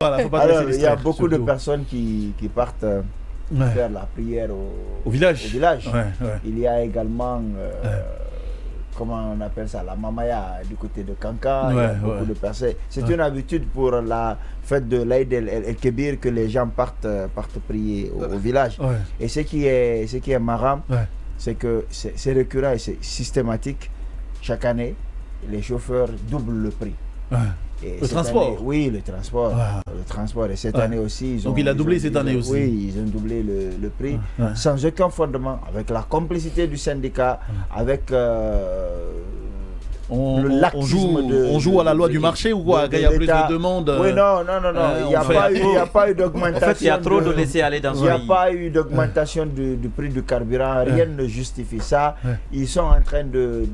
Voilà, faut pas Alors, laisser il y a distraire, beaucoup de surtout. personnes qui partent faire la prière Au village. Ouais. Il y a également, Ouais. comment on appelle ça, la mamaya du côté de Kanka. Il y a Ouais, beaucoup ouais. de personnes. C'est Ouais. une habitude pour la fête de l'Aïd el-Kébir que les gens partent prier au village. Ouais. Et ce qui est marrant, Ouais. c'est que c'est récurrent et c'est systématique. Chaque année, les chauffeurs doublent le prix. Ouais. Et Le cette transport. année, oui, le transport. Ah. Le transport. Et cette Ouais. année aussi, Donc il a doublé cette année aussi. Oui, ils ont doublé le prix Ouais. sans aucun fondement, avec la complicité du syndicat, avec On l'actisme joue à la loi du marché ou quoi? Quand il y a plus de demandes. Oui, non. Il n'y a pas eu d'augmentation. En fait, il y a trop de laisser aller dans ce Il n'y a pays. pas eu d'augmentation du prix du carburant. Rien ne justifie ça. Ouais. Ils sont en train de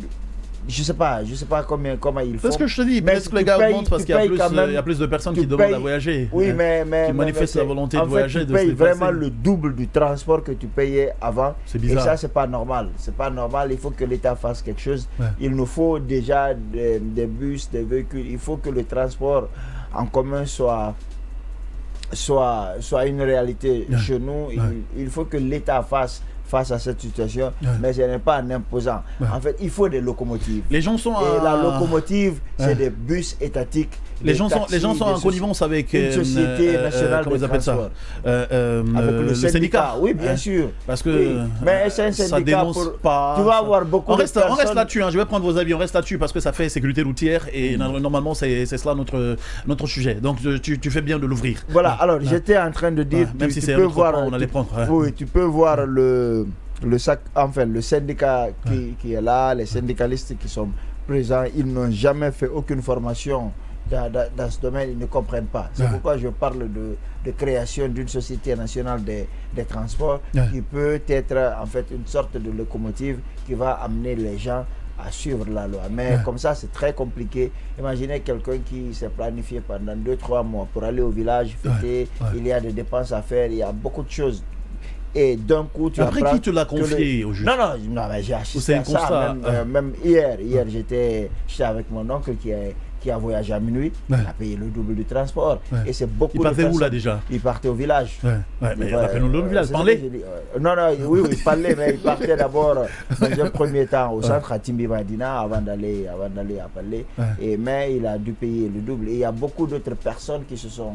je sais pas comment ils font. C'est ce que je te dis, Mais peut-être que les gars augmentent parce qu'il y a plus de personnes qui demandent à voyager. Oui, mais qui manifestent la volonté de voyager. Tu payes vraiment le double du transport que tu payais avant. C'est bizarre. Et ça, c'est pas normal. C'est pas normal. Il faut que l'État fasse quelque chose. Ouais. Il nous faut déjà des bus, des véhicules. Il faut que le transport en commun soit une réalité chez nous. Il faut que l'État fasse face à cette situation, mais ce n'est pas en imposant. En fait, il faut des locomotives. Les gens sont et la locomotive, c'est des bus étatiques. Les gens sont en connivence avec une société nationale de transport. Avec le syndicat. Oui, bien sûr. Parce que oui. Mais c'est un syndicat ça dénonce pas. Tu vas avoir beaucoup de personnes. On reste là-dessus. Je vais prendre vos avis. On reste là-dessus parce que ça fait sécurité routière et normalement c'est cela notre sujet. Donc tu fais bien de l'ouvrir. Voilà. Alors j'étais en train de dire. Même si c'est un autre point, on allait prendre. Oui, tu peux voir le syndicat qui est là, les syndicalistes qui sont présents, ils n'ont jamais fait aucune formation dans ce domaine, ils ne comprennent pas. C'est pourquoi je parle de création d'une société nationale des transports qui peut être en fait une sorte de locomotive qui va amener les gens à suivre la loi. Mais comme ça, c'est très compliqué. Imaginez quelqu'un qui s'est planifié pendant 2-3 mois pour aller au village, fêter, il y a des dépenses à faire, il y a beaucoup de choses. Et d'un coup, tu après qui te l'a confié au juge? Non, mais j'ai assisté à ça. Même hier j'étais avec mon oncle qui a voyagé à minuit. Il a payé le double du transport. Et c'est beaucoup de personnes. Il partait où là déjà? Il partait au village. Mais rappelle-nous le village. Parlait? Oui, il parlait, mais il partait d'abord dans un premier temps au centre à Timbi Madina avant d'aller à Palais. Mais il a dû payer le double. Et il y a beaucoup d'autres personnes qui se sont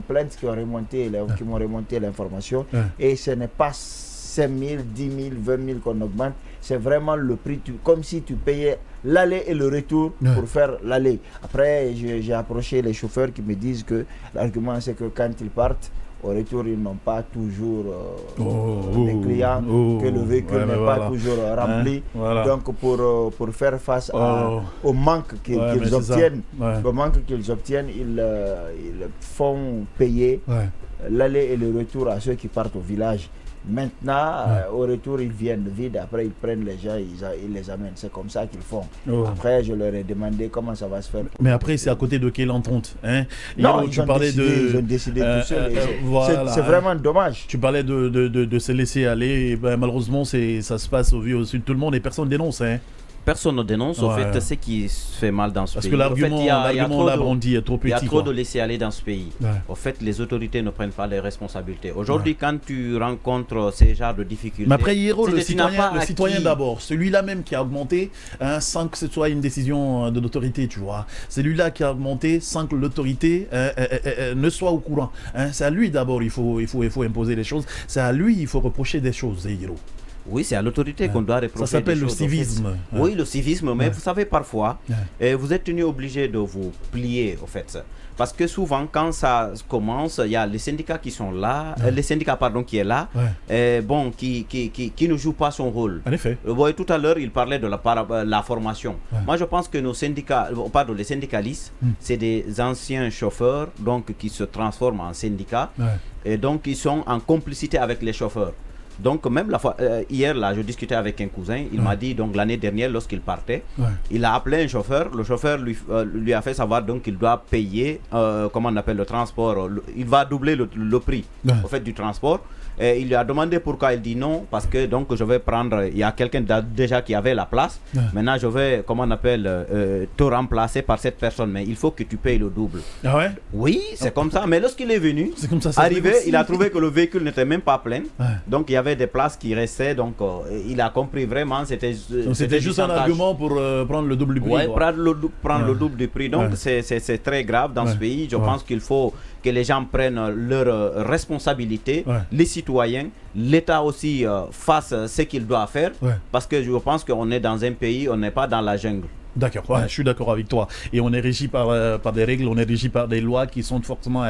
plaintes, qui m'ont remonté l'information. Et ce n'est pas 5 000, 10 000, 20 000 qu'on augmente. C'est vraiment le prix, comme si tu payais l'aller et le retour pour faire l'aller. Après, j'ai approché les chauffeurs qui me disent que l'argument, c'est que quand ils partent, au retour, ils n'ont pas toujours des clients, que le véhicule n'est pas toujours rempli. Donc, pour faire face au manque qu'ils obtiennent, ils font payer l'aller et le retour à ceux qui partent au village. Maintenant, au retour, ils viennent vides. Après, ils prennent les gens, ils les amènent. C'est comme ça qu'ils font. Après, je leur ai demandé comment ça va se faire. Mais après, c'est à côté de quelle entente, hein? Non, ils ont décidé tout seuls. C'est vraiment dommage. Tu parlais de se laisser aller. Et ben, malheureusement, ça se passe au vu au sud de tout le monde et personne ne dénonce. Hein? Personne ne dénonce, au fait, ce qui se fait mal dans ce pays. Parce que l'argument là brandi est trop petit. Il y a trop de laisser-aller dans ce pays. Au fait, les autorités ne prennent pas les responsabilités. Aujourd'hui, quand tu rencontres ces genres de difficultés... Mais après, Hiro, le citoyen d'abord, celui-là même qui a augmenté, sans que ce soit une décision de l'autorité, tu vois. C'est lui-là qui a augmenté sans que l'autorité ne soit au courant. C'est à lui d'abord, il faut imposer les choses. C'est à lui, il faut reprocher des choses, Hiro. Oui, c'est à l'autorité qu'on doit reprocher. Ça s'appelle le civisme. Oui, le civisme, mais vous savez, parfois, vous êtes tenu obligé de vous plier, au fait. Parce que souvent, quand ça commence, il y a les syndicats qui sont là, les syndicats, pardon, qui est là, qui ne jouent pas son rôle. En effet. Tout à l'heure, il parlait de la formation. Moi, je pense que nos syndicats, les syndicalistes, c'est des anciens chauffeurs, donc, qui se transforment en syndicats, et donc, ils sont en complicité avec les chauffeurs. Donc même la fois, hier là, je discutais avec un cousin, il m'a dit donc l'année dernière lorsqu'il partait, il a appelé un chauffeur, le chauffeur lui a fait savoir donc qu'il doit payer, comment on appelle le transport, il va doubler le prix au fait du transport. Et il lui a demandé pourquoi, il dit non, parce que donc je vais prendre, il y a quelqu'un déjà qui avait la place, maintenant je vais, comment on appelle, te remplacer par cette personne, mais il faut que tu payes le double. Ah ouais? Oui, c'est comme ça, mais lorsqu'il est venu, arrivé, il a trouvé que le véhicule n'était même pas plein, donc il y avait des places qui restaient, donc il a compris vraiment, c'était juste un argument pour prendre le double du prix. Oui, prendre le double du prix, donc c'est très grave dans ce pays, je pense qu'il faut que les gens prennent leurs responsabilités, les citoyens, l'État aussi fasse ce qu'il doit faire, parce que je pense qu'on est dans un pays, on n'est pas dans la jungle. D'accord, je suis d'accord avec toi. Et on est régi par des règles, on est régi par des lois qui sont fortement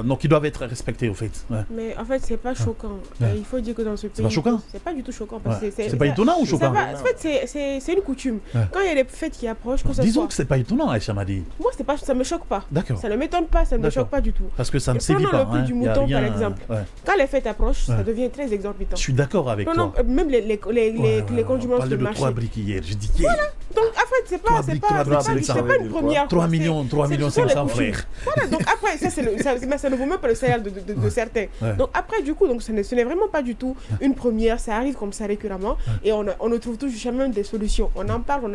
donc qui doivent être respectées au fait. Mais en fait, c'est pas choquant. Il faut dire que dans ce pays, c'est pas choquant. C'est pas du tout choquant. C'est pas étonnant ou choquant? En fait, c'est une coutume. Quand il y a des fêtes qui approchent, disons que c'est pas étonnant, Aïcha Madi. Moi, ça me choque pas. D'accord. Ça ne m'étonne pas, ça ne me choque pas du tout. Parce que ça ne sévit pas. Prenons le prix du mouton par exemple. Quand les fêtes approchent, ça devient très exorbitant. Je suis d'accord avec toi. Même les condiments sur le marché. 3 briques hier, je dis. Voilà. Donc en fait, c'est pas une première 3 millions 500 frères. Voilà, donc après, ça ne vaut même pas le salaire de certains. Donc après, du coup, donc, ce n'est vraiment pas du tout une première, ça arrive comme ça récurremment et on ne trouve toujours jamais des solutions. On en parle,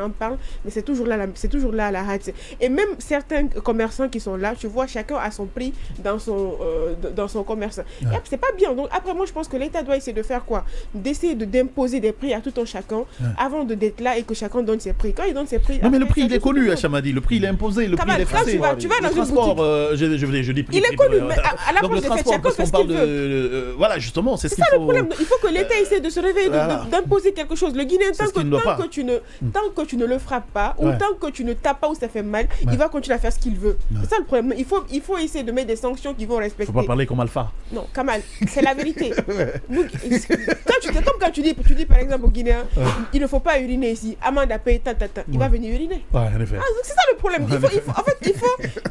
mais c'est toujours là la rate. Et même certains commerçants qui sont là, tu vois, chacun a son prix dans son commerce. Et c'est pas bien. Donc après, moi, je pense que l'État doit essayer de faire quoi? D'essayer d'imposer des prix à tout un chacun avant d'être là et que chacun donne ses prix. Quand il donne ses prix... Non mais le prix il est connu, Aïcha Madi, le prix il est imposé, le prix il est fixé. Tu vas dans une boutique. Je dis prix. Il est connu, mais à la place de faire chacun fait ce qu'il veut. Voilà, justement, c'est ce qu'il faut... ça le problème. Il faut que l'État essaie de se réveiller, d'imposer quelque chose. Le Guinéen, tant que tu ne le frappes pas, ou tant que tu ne tapes pas où ça fait mal, il va continuer à faire ce qu'il veut. C'est ça le problème. Il faut essayer de mettre des sanctions qui vont respecter. Faut pas parler comme Alpha. Non, Kamal, c'est la vérité. Quand tu dis par exemple au Guinéen, il ne faut pas uriner ici, amende à payer, il va venir uriner. En effet. C'est ça le problème.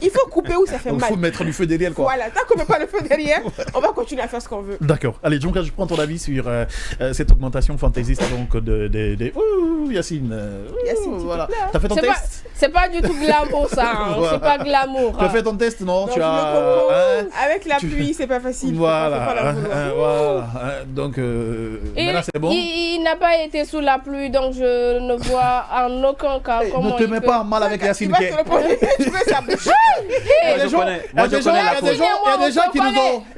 Il faut couper où ça fait mal. Il faut mettre du feu derrière, quoi. Voilà, tant qu'on ne met pas le feu derrière, on va continuer à faire ce qu'on veut. D'accord. Allez, Djonka, je prends ton avis sur cette augmentation fantaisiste donc de... Ouh, Yacine. Yacine, voilà. T'as fait ton test? C'est pas du tout glamour, ça. Voilà. C'est pas glamour. Tu as fait ton test, non? Tu as... Avec la pluie, c'est pas facile. Voilà. Donc, maintenant, c'est bon. Il n'a pas été sous la pluie, donc je ne vois en aucun cas comment. Ne te mets pas mal avec Yacine. Tu veux sa bouche. Il y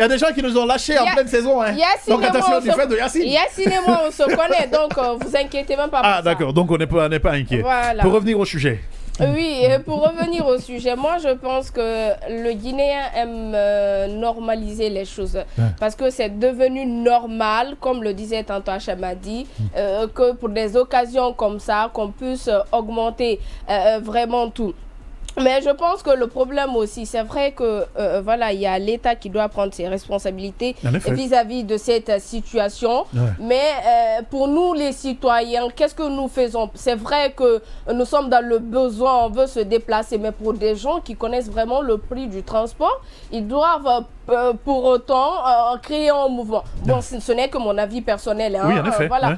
a des gens qui nous ont lâchés en pleine saison. Donc attention du fait de Yacine. Yacine et moi, on se connaît, donc vous inquiétez même pas. Ah d'accord, donc on n'est pas inquiet. Voilà. Pour revenir au sujet. Oui, et pour revenir au sujet, moi je pense que le Guinéen aime normaliser les choses parce que c'est devenu normal, comme le disait tantôt Aïcha Madi, que pour des occasions comme ça, qu'on puisse augmenter vraiment tout. Mais je pense que le problème aussi, c'est vrai que voilà, il y a l'État qui doit prendre ses responsabilités vis-à-vis de cette situation. Mais pour nous, les citoyens, qu'est-ce que nous faisons? C'est vrai que nous sommes dans le besoin, on veut se déplacer, mais pour des gens qui connaissent vraiment le prix du transport, ils doivent pour autant créer un mouvement. Bon, ce n'est que mon avis personnel. Hein, oui, en effet. Voilà.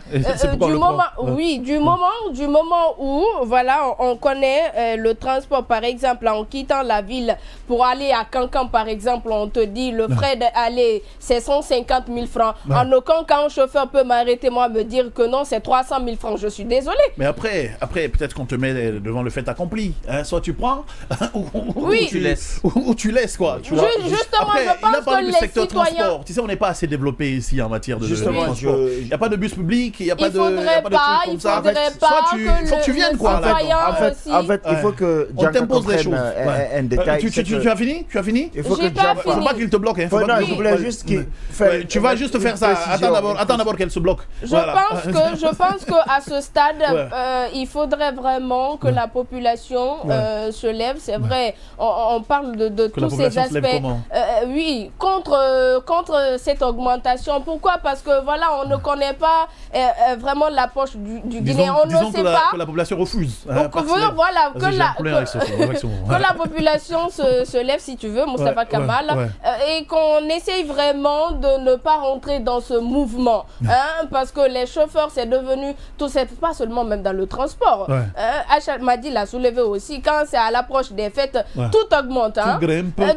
Du moment où voilà, on connaît le transport, par exemple, en quittant la ville pour aller à Cancan, par exemple, on te dit le frais d'aller, c'est 150 000 francs. En aucun cas, un chauffeur peut m'arrêter, moi, me dire que non, c'est 300 000 francs. Je suis désolé. Mais après peut-être qu'on te met devant le fait accompli. Soit tu prends, ou tu laisses, quoi. Tu vois. Justement, après, je pense que le les secteur citoyens... transport. Tu sais, on n'est pas assez développé ici en matière de transport. Il n'y a pas de bus public, il n'y a pas de trucs comme ça. Il faut que tu viennes, quoi. En fait, il faut que on t'impose des choses. Un détail. Tu as fini? Il faut que faut pas qu'il te bloque. Je voulais juste qu'il... Tu vas juste faire ça. Attends d'abord qu'elle se bloque. Je pense qu'à ce stade, il faudrait vraiment que la population se lève. C'est vrai, on parle de tous ces aspects. Oui, oui, contre cette augmentation. Pourquoi? Parce que voilà, on ne connaît pas vraiment l'approche du Guinéen. On disons ne sait pas. Que la population refuse. Donc, voilà, que la population se lève, si tu veux, Moustapha Kamal, et qu'on essaye vraiment de ne pas rentrer dans ce mouvement. Parce que les chauffeurs, c'est devenu tout, c'est pas seulement même dans le transport. Achal Madi l'a soulevé aussi, quand c'est à l'approche des fêtes, tout augmente.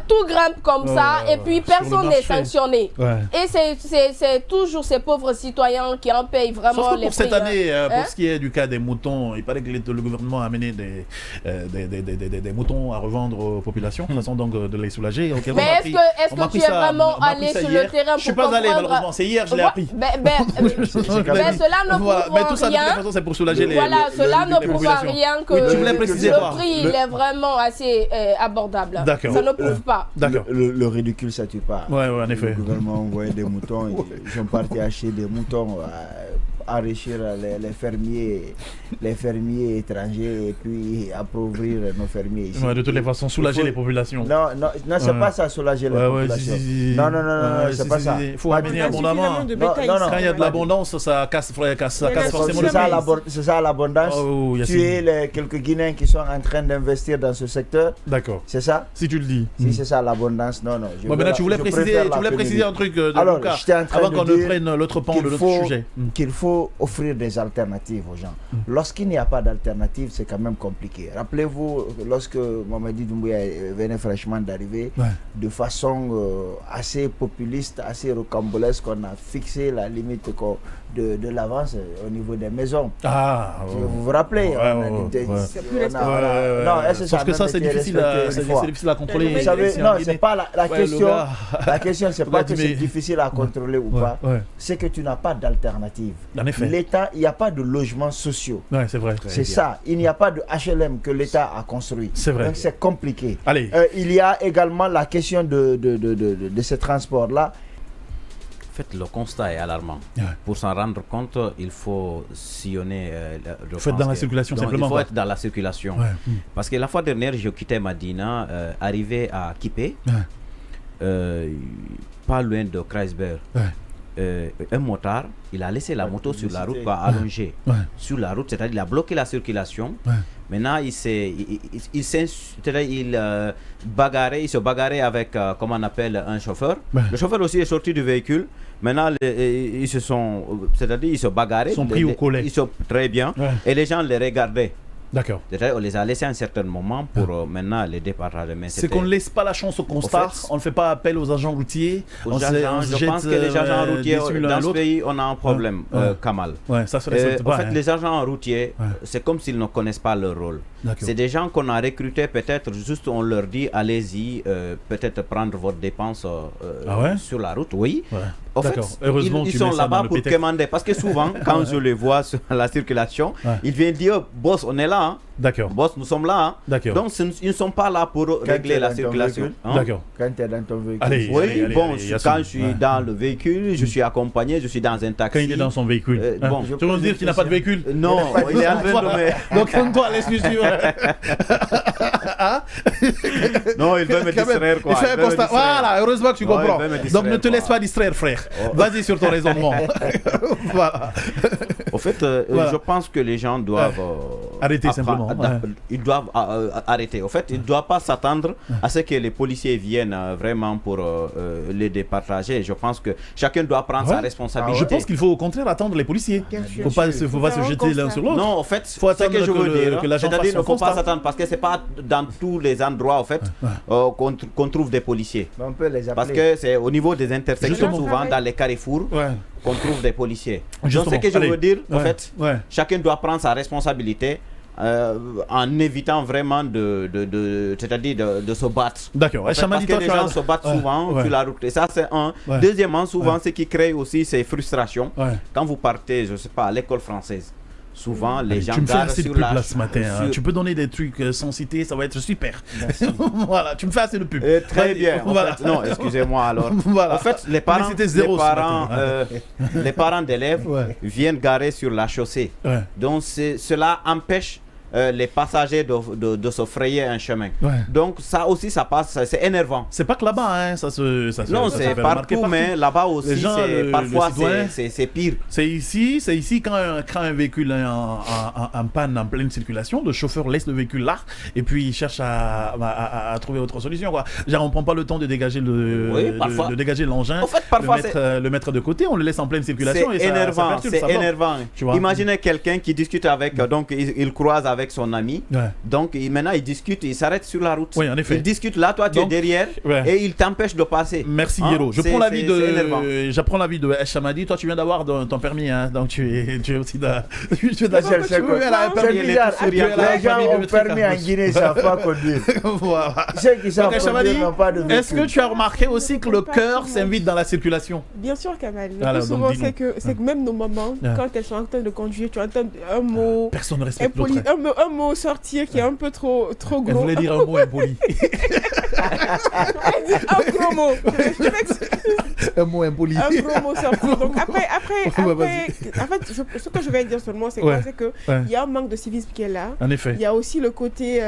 Tout grimpe comme ça, et puis personne n'est sanctionné. Et c'est toujours ces pauvres citoyens qui en payent vraiment Sauf que les pour prix. cette année, pour ce qui est du cas des moutons, il paraît que le gouvernement a amené des moutons à revendre aux populations, façon donc de les soulager. Mais est-ce que tu es vraiment allé sur le terrain pour Je suis pas allé, malheureusement, c'est hier, je l'ai appris. Cela ne prouve mais tout ça, de rien. toute façon, c'est pour soulager les Cela ne prouve rien que le prix il est vraiment assez abordable. D'accord. Ça ne prouve pas. D'accord. Le ridicule, ça tue pas. Ouais, en effet. Le gouvernement envoyait des moutons, ils sont partis acheter des moutons, enrichir les fermiers étrangers et puis appauvrir nos fermiers ici. De toutes les façons, soulager les populations. Non, c'est pas ça, soulager les populations. Non, c'est pas ça. Il faut amener abondamment. Quand il y a de l'abondance, ça casse forcément le prix. C'est ça l'abondance. Tuer les quelques Guinéens qui sont en train d'investir dans ce secteur. D'accord. C'est ça? Si tu le dis. Si c'est ça l'abondance, non. Maintenant, tu voulais préciser un truc de Alors, Lucas, j'étais en train avant de qu'on dire ne prenne l'autre pan de notre sujet. Qu'il faut offrir des alternatives aux gens. Lorsqu'il n'y a pas d'alternative, c'est quand même compliqué. Rappelez-vous, lorsque Mamadi Doumbouya venait fraîchement d'arriver, de façon assez populiste, assez rocambolesque, on a fixé la limite de l'avance au niveau des maisons. Vous vous rappelez? Parce que ça, c'est difficile à contrôler. Vous savez, non, c'est pas la question. La question, c'est pas que c'est difficile à contrôler ou pas. C'est que tu n'as pas d'alternative. L'État, il n'y a pas de logements sociaux. C'est vrai. C'est ça. Il n'y a pas de HLM que l'État a construit. C'est vrai. Donc c'est compliqué. Allez. Il y a également la question de ces transports-là. En fait, le constat est alarmant. Pour s'en rendre compte, il faut sillonner. Il faut être dans la circulation, simplement. Il faut être dans la circulation. Parce que la fois dernière, je quittais Madina, arrivé à Kipé, pas loin de Kreisberg. Un motard, il a laissé la moto sur la route, allongée sur la route, c'est-à-dire il a bloqué la circulation. Maintenant, il se bagarrait avec, comment on appelle, un chauffeur. Le chauffeur aussi est sorti du véhicule. Maintenant, ils se bagarraient. Ils sont pris au collet. Ils sont très bien. Et les gens les regardaient. D'accord. On les a laissés à un certain moment pour maintenant les départager. C'est qu'on ne laisse pas la chance au constat, on ne fait pas appel aux agents routiers. Je pense que les agents routiers, dans ce pays, on a un problème, Kamal. Les agents routiers, c'est comme s'ils ne connaissent pas leur rôle. C'est des gens qu'on a recrutés, peut-être juste on leur dit, allez-y, peut-être prendre votre dépense sur la route. Oui. En fait, ils sont là-bas pour commander. Parce que souvent, quand je les vois sur la circulation, ils viennent dire, boss, on est là. D'accord. Boss, nous sommes là. D'accord. Donc, ils ne sont pas là pour régler la circulation. D'accord. Quand tu es dans ton véhicule. Quand je suis dans le véhicule, je suis accompagné, je suis dans un taxi. Quand il est dans son véhicule. Tu veux dire qu'il n'a pas de véhicule? Non, il est en train de me... Donc, toi, laisse-lui suivre. Non, il veut me distraire, quoi. Il fait un constat. Voilà, heureusement que tu comprends. Donc, ne te laisse pas distraire, frère. Vas-y sur ton raisonnement. Voilà. Au fait, je pense que les gens doivent arrêter simplement. Ils doivent arrêter. Au fait, ils ne doivent pas s'attendre à ce que les policiers viennent vraiment pour les départager. Je pense que chacun doit prendre sa responsabilité. Je pense qu'il faut au contraire attendre les policiers. Il ne faut pas se jeter l'un sur l'autre. Non, en fait, ce que je veux dire, c'est-à-dire qu'il ne faut pas s'attendre parce que ce n'est pas dans tous les endroits en fait, qu'on trouve des policiers. On peut les appeler. Parce que c'est au niveau des intersections, souvent dans les carrefours, qu'on trouve des policiers. Donc, ce que je veux dire, en fait, chacun doit prendre sa responsabilité. En évitant vraiment de se battre. D'accord. En fait, parce que les gens se battent souvent sur la route. Et ça, c'est un. Deuxièmement, souvent, ce qui crée aussi ces frustrations. Quand vous partez, je ne sais pas, à l'école française, souvent, les gens garent sur la route. Ce matin. Tu peux donner des trucs sans citer, ça va être super. Voilà, tu me fais assez de pub. Très bien. En fait, non, excusez-moi alors. En fait, les parents d'élèves viennent garer sur la chaussée. Donc, cela empêche les passagers de se frayer un chemin. Donc ça aussi, ça passe, c'est énervant. C'est pas que là-bas, hein, non, c'est partout, mais là-bas aussi, parfois c'est pire. C'est ici quand un véhicule est en panne en pleine circulation, le chauffeur laisse le véhicule là et puis il cherche à trouver autre solution, quoi. Genre, on prend pas le temps de dégager de dégager l'engin, en fait, parfois, le mettre de côté, on le laisse en pleine circulation. C'est énervant, c'est énervant. Imaginez quelqu'un qui discute avec, donc il croise avec son ami, donc maintenant il discute, il s'arrête sur la route. Oui, en effet. Il discute là, toi tu es derrière et il t'empêche de passer. Merci Yero. J'apprends l'avis de Eshamadi. Toi tu viens d'avoir ton permis, hein, donc tu es aussi tu es la seule. C'est bizarre. Les gens ont permis en Guinée, ils savent pas conduire. Voilà. Ceux qui savent conduire n'ont pas de véhicule. Est-ce que tu as remarqué aussi que le cœur s'invite dans la circulation? Bien sûr, Kamal. Le plus souvent, c'est que même nos mamans, quand elles sont en train de conduire, tu entends un mot. Personne ne respecte l'autre. Un mot sortir qui est un peu trop gros. Elle voulait dire un mot impoli. Elle dit un gros mot. Un mot impoli. Un gros mot sortir. Donc après, en fait, ce que je vais dire seulement, c'est quoi? C'est qu'il y a un manque de civisme qui est là. En effet. Il y a aussi le côté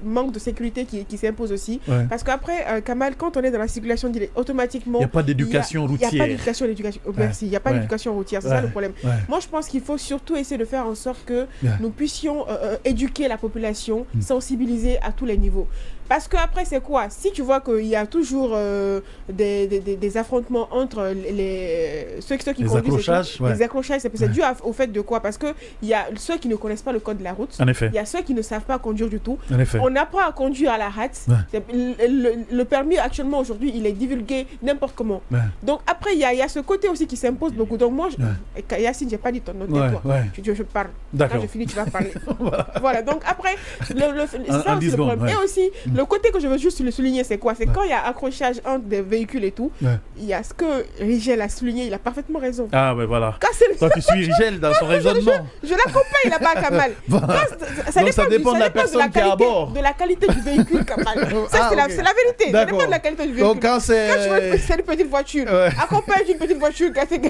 manque de sécurité qui s'impose aussi. Parce qu'après, Kamal, quand on est dans la circulation, automatiquement. Il n'y a pas d'éducation routière. Il n'y a pas d'éducation. Merci. Il n'y a pas d'éducation routière. C'est ça le problème. Moi, je pense qu'il faut surtout essayer de faire en sorte que nous puissions éduquer la population, sensibiliser à tous les niveaux. Parce qu'après, c'est quoi? Si tu vois qu'il y a toujours des affrontements entre ceux qui les conduisent... Accrochages, les accrochages, c'est dû au fait de quoi? Parce qu'il y a ceux qui ne connaissent pas le code de la route. En effet. Il y a ceux qui ne savent pas conduire du tout. En effet. On apprend à conduire à la hâte. Le permis, actuellement, aujourd'hui, il est divulgué n'importe comment. Donc après, il y a ce côté aussi qui s'impose beaucoup. Donc moi, Yacine, je n'ai pas dit ton nom, tais-toi. Je parle. D'accord. Quand je finis, tu vas parler. Voilà. Donc après, c'est ça aussi le problème. Et aussi, le côté que je veux juste le souligner, c'est quoi? C'est quand il y a accrochage entre des véhicules et tout, il y a ce que Rigel a souligné, il a parfaitement raison. Ah ouais, voilà. Toi tu suis Rigel dans son raisonnement. Je l'accompagne là-bas, Kamal. Ça dépend de la personne qui est à bord. De la qualité du véhicule, Kamal. Ça, c'est la vérité. Ça dépend de la qualité du véhicule. Donc quand c'est une petite voiture, accompagne une petite voiture gâtée,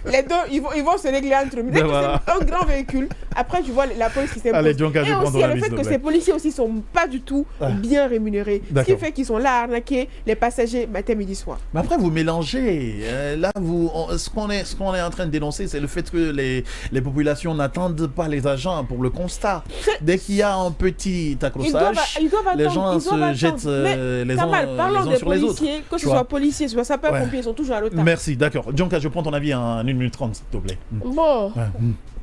les deux, ils vont se régler entre eux. Dès que c'est un grand véhicule, après tu vois la police qui s'impose. Allez, Djonka, je prends ton avis. Et aussi le fait que ces policiers aussi sont pas du tout bien rémunérés. Ce qui fait qu'ils sont là à arnaquer les passagers matin, midi, soir. Mais après, vous mélangez. Là, ce qu'on est en train de dénoncer, c'est le fait que les populations n'attendent pas les agents pour le constat. Dès qu'il y a un petit accrochage, les gens se jettent les uns sur les autres. Que ce soit policiers, soit sapeurs-pompiers, ils sont toujours à l'autre. Merci, d'accord. Djonka, je prends ton avis en 1 minute 30, s'il te plaît. Bon.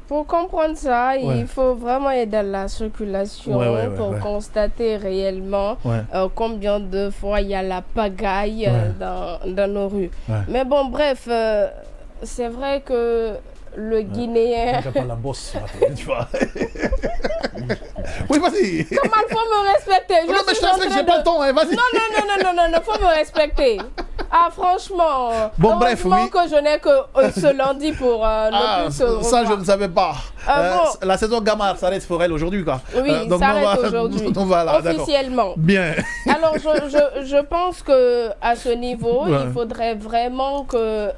Pour comprendre ça, il faut vraiment être dans la circulation pour constater réellement combien de fois il y a la pagaille dans nos rues. Mais bon, bref, c'est vrai que le Guinéen... pas la bosse, tu vois. Oui, vas-y. Comment il faut me respecter? Non, mais je te respecte, j'ai pas le temps, vas-y. Non, faut me respecter. Ah, franchement. Bon, bref, oui. Que je n'ai que ce lundi pour ne plus se revoir. Ça, je ne savais pas. La saison Gamar s'arrête pour elle aujourd'hui, quoi. Oui, s'arrête aujourd'hui. Voilà, officiellement. Bien. Alors, je pense que à ce niveau, il faudrait vraiment que,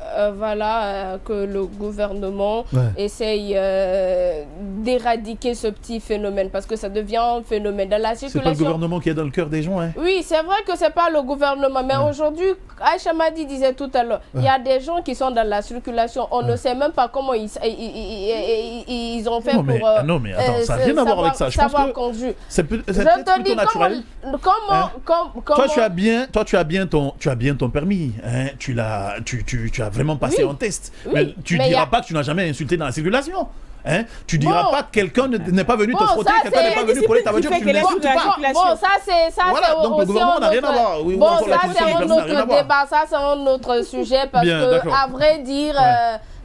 que le gouvernement essaye d'éradiquer ce petit phénomène, parce que ça devient un phénomène dans la circulation. C'est pas le gouvernement qui est dans le cœur des gens, hein. Oui, c'est vrai que c'est pas le gouvernement, mais aujourd'hui, Aïcha Madi disait tout à l'heure, il y a des gens qui sont dans la circulation, on ne sait même pas comment ils ont fait pour non, mais attends, ça n'a rien à voir avec ça. Je pense que c'est peut-être plutôt naturel. Toi, tu as bien ton permis. Hein. Tu as vraiment passé un test. Mais tu ne diras pas que tu n'as jamais insulté dans la circulation. Hein? Tu diras pas que quelqu'un n'est pas venu te frotter, quelqu'un n'est pas venu coller ta voiture, tu n'insultes pas. Bon, ça c'est voilà, donc le gouvernement n'a rien à voir. Oui, bon, ça c'est un autre débat, ça c'est un autre sujet, parce que à vrai dire,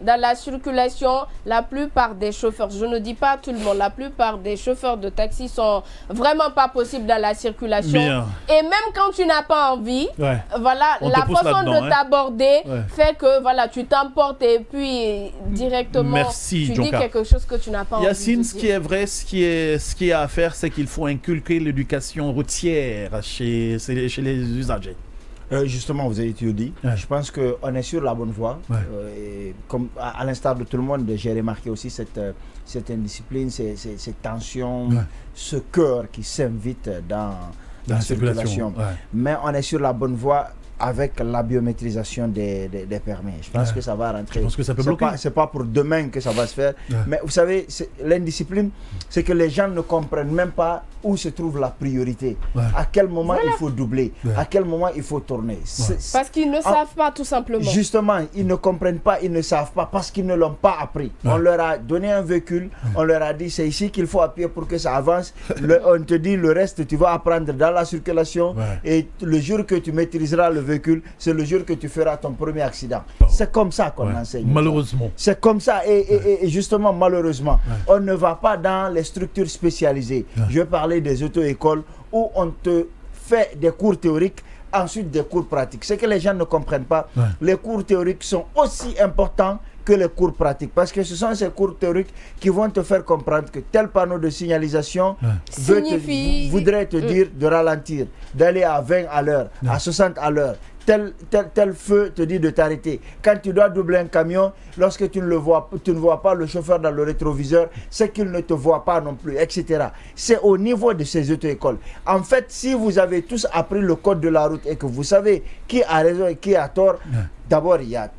dans la circulation, la plupart des chauffeurs, je ne dis pas tout le monde, la plupart des chauffeurs de taxi sont vraiment pas possibles dans la circulation. Bien. Et même quand tu n'as pas envie, voilà, la façon de t'aborder fait que voilà, tu t'emportes et puis directement tu dis quelque chose que tu n'as pas envie de dire. Yacine, ce qui est vrai, ce qui est à faire, c'est qu'il faut inculquer l'éducation routière chez les usagers. Justement, vous avez tout dit. Je pense qu'on est sur la bonne voie. Et comme à l'instar de tout le monde, j'ai remarqué aussi cette indiscipline, ces tensions, ce cœur qui s'invite dans la circulation. Mais on est sur la bonne voie avec la biométrisation des permis. Je pense que ça va rentrer. Je pense que ça peut bloquer. C'est pas pour demain que ça va se faire. Mais vous savez, l'indiscipline, c'est que les gens ne comprennent même pas où se trouve la priorité. À quel moment il faut doubler. À quel moment il faut tourner. Parce qu'ils ne savent pas tout simplement. Justement, ils ne comprennent pas, ils ne savent pas parce qu'ils ne l'ont pas appris. On leur a donné un véhicule, on leur a dit c'est ici qu'il faut appuyer pour que ça avance. On te dit le reste tu vas apprendre dans la circulation et le jour que tu maîtriseras le véhicule, c'est le jour que tu feras ton premier accident. C'est comme ça qu'on enseigne. Malheureusement. C'est comme ça et justement malheureusement, on ne va pas dans les structures spécialisées. Je vais parler des auto-écoles où on te fait des cours théoriques, ensuite des cours pratiques. Ce que les gens ne comprennent pas, les cours théoriques sont aussi importants que les cours pratiques, parce que ce sont ces cours théoriques qui vont te faire comprendre que tel panneau de signalisation voudrait te dire de ralentir, d'aller à 20 à l'heure, à 60 à l'heure. Tel feu te dit de t'arrêter. Quand tu dois doubler un camion, lorsque tu ne vois pas le chauffeur dans le rétroviseur, c'est qu'il ne te voit pas non plus, etc. C'est au niveau de ces auto-écoles. En fait, si vous avez tous appris le code de la route et que vous savez qui a raison et qui a tort, d'abord, il y a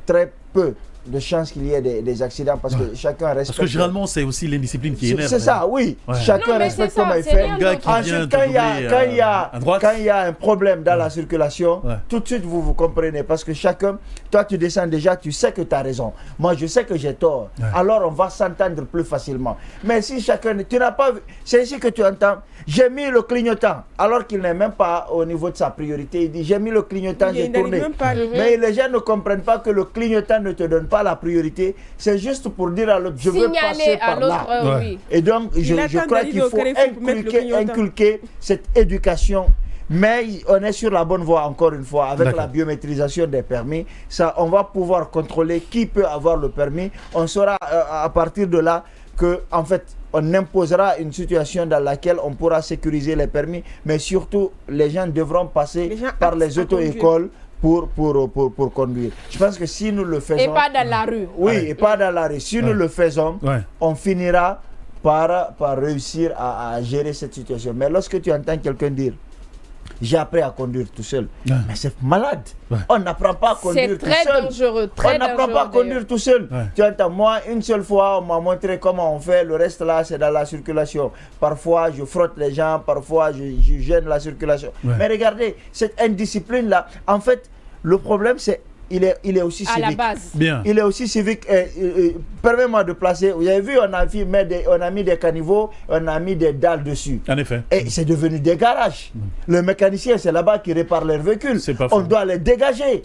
très peu de chances qu'il y ait des accidents parce que chacun respecte. Parce que généralement, c'est aussi l'indiscipline qui énerve. C'est ça, oui. Chacun respecte comment il fait. Ensuite, quand il y a un problème dans la circulation, tout de suite, vous comprenez. Parce que chacun, toi, tu descends déjà, tu sais que tu as raison. Moi, je sais que j'ai tort. Alors, on va s'entendre plus facilement. Mais si chacun, tu n'as pas vu, c'est ici que tu entends, j'ai mis le clignotant, alors qu'il n'est même pas au niveau de sa priorité. Il dit, j'ai mis le clignotant, j'ai tourné. Mais les gens ne comprennent pas que le clignotant ne te donne pas la priorité, c'est juste pour dire à l'autre, je veux passer par là. Et donc, je crois qu'il faut inculquer cette éducation. Mais on est sur la bonne voie, encore une fois, avec la biométrisation des permis. Ça, on va pouvoir contrôler qui peut avoir le permis. On saura à partir de là que, en fait, on imposera une situation dans laquelle on pourra sécuriser les permis, mais surtout, les gens devront passer par les auto-écoles pour conduire. Je pense que si nous le faisons... Et pas dans la rue. Oui, et pas dans la rue. Si nous le faisons, on finira par réussir à gérer cette situation. Mais lorsque tu entends quelqu'un dire j'ai appris à conduire tout seul, mais c'est malade. On n'apprend pas à conduire tout seul. C'est très dangereux. On n'apprend pas à conduire tout seul. Tu entends, moi, une seule fois, on m'a montré comment on fait. Le reste là, c'est dans la circulation. Parfois, je frotte les gens. Parfois, je gêne la circulation. Mais regardez, cette indiscipline là, en fait, le problème, c'est il est aussi civique. À la base. Bien. Il est aussi civique. Permets-moi de placer. Vous avez vu, on a mis des caniveaux, on a mis des dalles dessus. En effet. Et c'est devenu des garages. Le mécanicien, c'est là-bas qui répare leurs véhicules. On doit les dégager.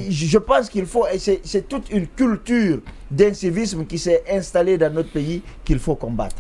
Je pense qu'il faut. C'est toute une culture d'incivisme qui s'est installée dans notre pays qu'il faut combattre.